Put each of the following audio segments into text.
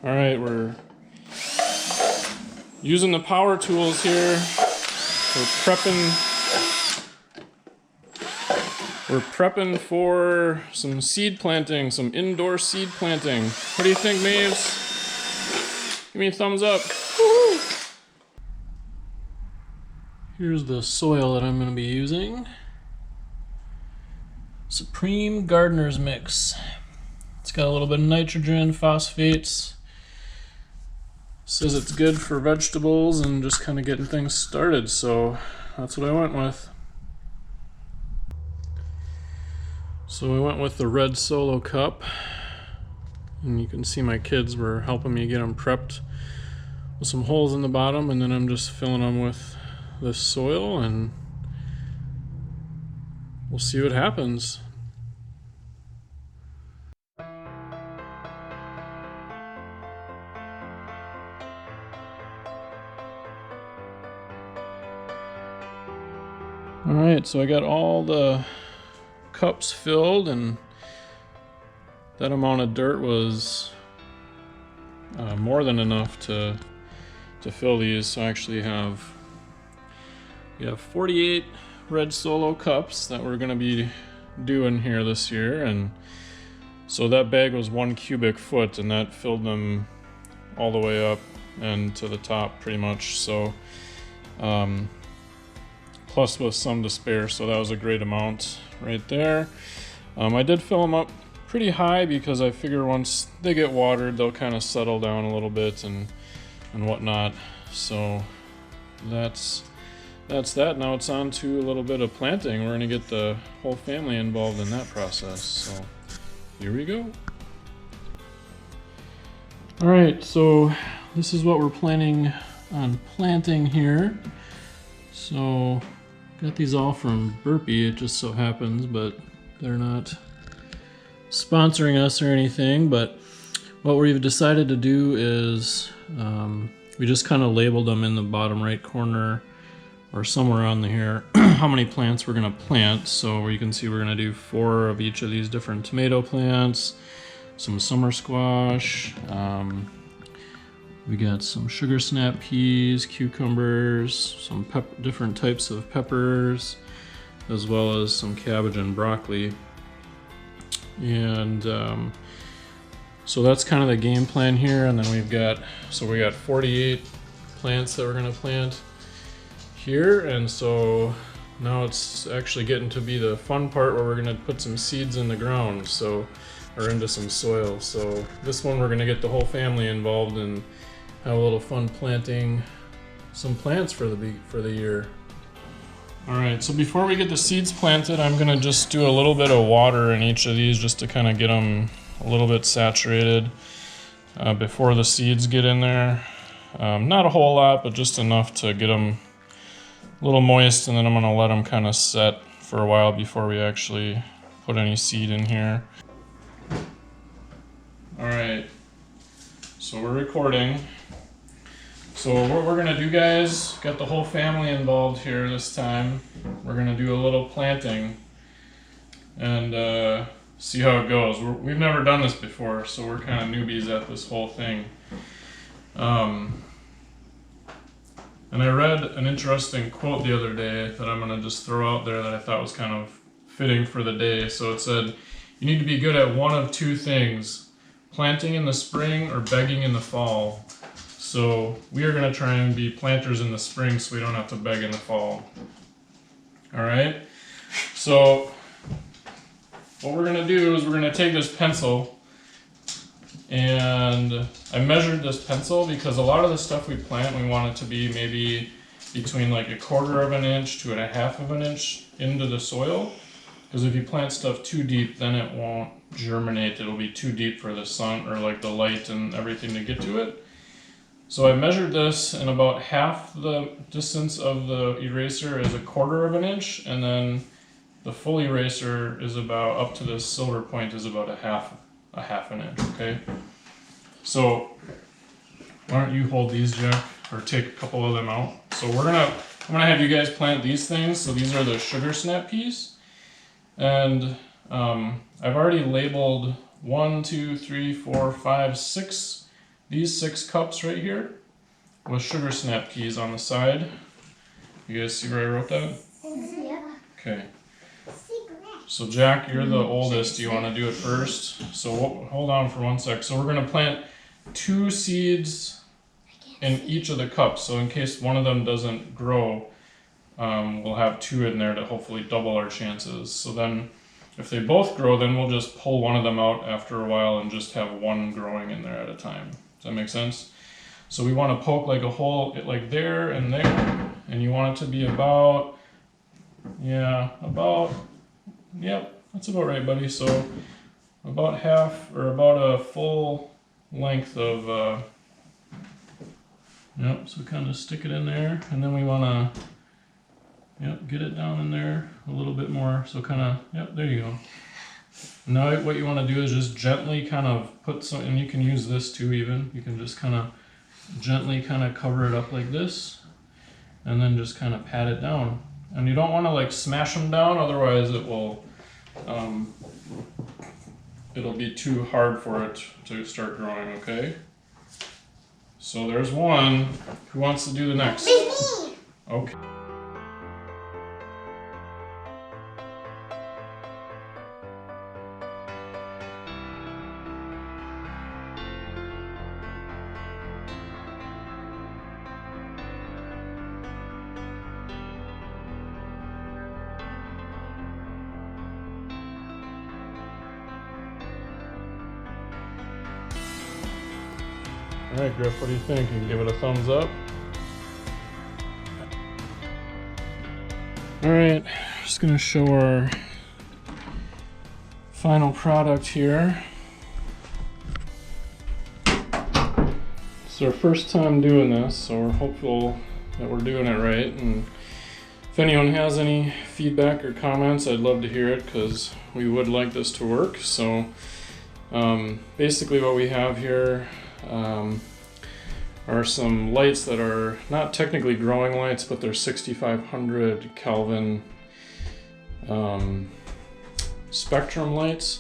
All right, we're using the power tools here. We're prepping for some seed planting, some indoor seed planting. What do you think, Maves? Give me a thumbs up. Woo-hoo! Here's the soil that I'm going to be using. Supreme Gardener's Mix. It's got a little bit of nitrogen, phosphates. Says it's good for vegetables and just kind of getting things started, so that's what I went with. So I went with the red Solo cup, and you can see my kids were helping me get them prepped with some holes in the bottom, and then I'm just filling them with this soil and we'll see what happens. Alright, so I got all the cups filled, and that amount of dirt was more than enough to fill these. So I actually we have 48 red Solo cups that we're going to be doing here this year, and so that bag was 1 cubic foot, and that filled them all the way up and to the top pretty much. So plus with some to spare, so that was a great amount right there. I did fill them up pretty high because I figure once they get watered they'll kind of settle down a little bit and whatnot. So that's that. Now it's on to a little bit of planting. We're gonna get the whole family involved in that process, so here we go. All right, so this is what we're planning on planting here. So got these all from Burpee, it just so happens, but they're not sponsoring us or anything. But what we've decided to do is we just kind of labeled them in the bottom right corner or somewhere on here how many plants we're going to plant. So you can see we're going to do 4 of each of these different tomato plants, some summer squash, we got some sugar snap peas, cucumbers, some different types of peppers, as well as some cabbage and broccoli. And so that's kind of the game plan here. And then we got 48 plants that we're going to plant here. And so now it's actually getting to be the fun part where we're going to put some seeds in the ground, or into some soil. So this one we're going to get the whole family involved and have a little fun planting some plants for the year. All right, so before we get the seeds planted, I'm gonna just do a little bit of water in each of these just to kind of get them a little bit saturated before the seeds get in there. Not a whole lot, but just enough to get them a little moist, and then I'm gonna let them kind of set for a while before we actually put any seed in here. All right, so we're recording. So what we're gonna do, guys, got the whole family involved here this time. We're gonna do a little planting and see how it goes. We've never done this before, so we're kind of newbies at this whole thing. And I read an interesting quote the other day that I'm gonna just throw out there that I thought was kind of fitting for the day. So it said, you need to be good at one of 2 things: planting in the spring or begging in the fall. So we are going to try and be planters in the spring so we don't have to beg in the fall. All right, so what we're going to do is we're going to take this pencil, and I measured this pencil because a lot of the stuff we plant, we want it to be maybe between like 1/4 of an inch to 1/2 of an inch into the soil, because if you plant stuff too deep, then it won't germinate. It'll be too deep for the sun or like the light and everything to get to it. So I measured this, and about half the distance of the eraser is 1/4 of an inch, and then the full eraser is about, up to this silver point, is about a half an inch, okay? So why don't you hold these, Jeff, or take a couple of them out. So I'm gonna have you guys plant these things. So these are the sugar snap peas, and I've already labeled 1, 2, 3, 4, 5, 6 these 6 cups right here with sugar snap peas on the side. You guys see where I wrote that? Yeah. Okay. So Jack, you're the oldest. Do you want to do it first? So hold on for 1 sec. So we're going to plant 2 seeds in each of the cups. So in case one of them doesn't grow, we'll have 2 in there to hopefully double our chances. So then if they both grow, then we'll just pull one of them out after a while and just have one growing in there at a time. Does that make sense? So we want to poke like a hole like there and there, and you want it to be about, yep, that's about right, buddy. So about half or about a full length of, so kind of stick it in there, and then we want to, get it down in there a little bit more. So kind of, there you go. Now what you want to do is just gently kind of put some, and you can use this too even, you can just kind of gently kind of cover it up like this, and then just kind of pat it down. And you don't want to like smash them down, otherwise it will, it'll be too hard for it to start growing, okay? So there's one. Who wants to do the next? Me. Okay. All right, Griff, what do you think? You can give it a thumbs up. All right, just gonna show our final product here. It's our first time doing this, so we're hopeful that we're doing it right. And if anyone has any feedback or comments, I'd love to hear it, because we would like this to work. So basically what we have here are some lights that are not technically growing lights, but they're 6500 Kelvin spectrum lights.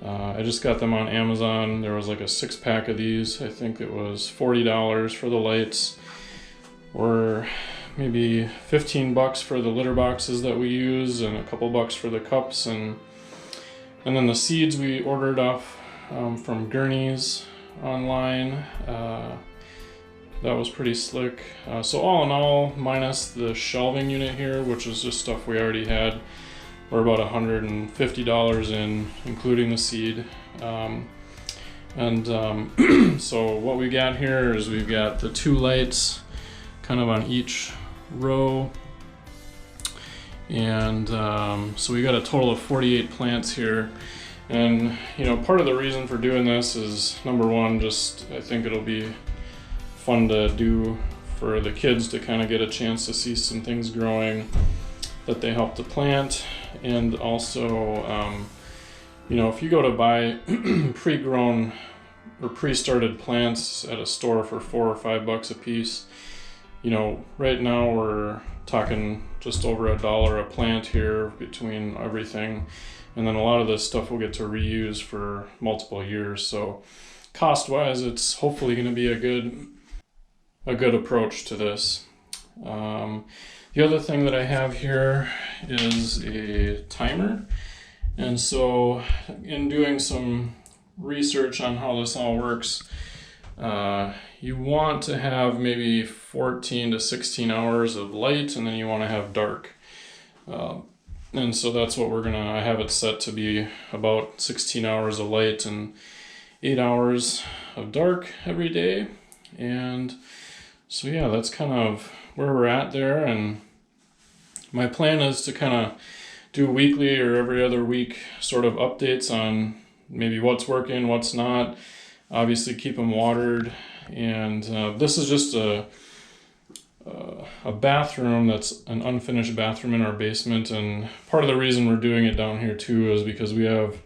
I just got them on Amazon. There was like a 6-pack of these. I think it was $40 for the lights, or maybe 15 bucks for the litter boxes that we use, and a couple bucks for the cups, and then the seeds we ordered off from GreenAkers online. That was pretty slick. So all in all, minus the shelving unit here, which is just stuff we already had, we're about $150 in, including the seed. So what we got here is we've got the 2 lights kind of on each row, and so we got a total of 48 plants here. And part of the reason for doing this is, number one, just I think it'll be fun to do for the kids to kind of get a chance to see some things growing that they helped to plant. And also if you go to buy pre-grown or pre-started plants at a store for $4 or $5 a piece, right now we're talking just over $1 a plant here between everything. And then a lot of this stuff we'll get to reuse for multiple years. So cost-wise, it's hopefully going to be a good approach to this. The other thing that I have here is a timer. And so in doing some research on how this all works, you want to have maybe 14 to 16 hours of light, and then you want to have dark. And so that's what I have it set to be about 16 hours of light and 8 hours of dark every day. And so yeah, that's kind of where we're at there. And my plan is to kind of do weekly or every other week sort of updates on maybe what's working, what's not. Obviously keep them watered. And this is just a bathroom that's an unfinished bathroom in our basement, and part of the reason we're doing it down here too is because we have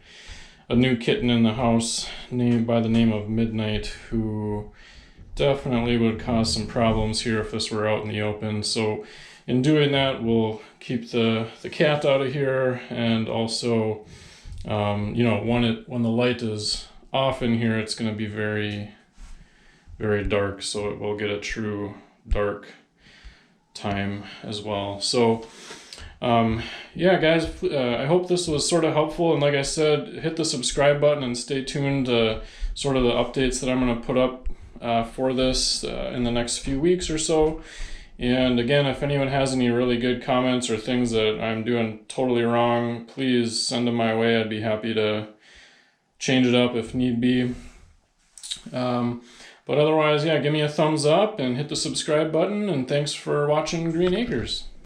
a new kitten in the house named by the name of Midnight, who definitely would cause some problems here if this were out in the open. So in doing that, we'll keep the cat out of here, and also when the light is off in here, it's going to be very very dark, so it will get a true dark time as well. So yeah, guys, I hope this was sort of helpful, and like I said, hit the subscribe button and stay tuned to sort of the updates that I'm going to put up for this in the next few weeks or so. And again, if anyone has any really good comments or things that I'm doing totally wrong, please send them my way. I'd be happy to change it up if need be. But otherwise, yeah, give me a thumbs up and hit the subscribe button, and thanks for watching GreenAkers.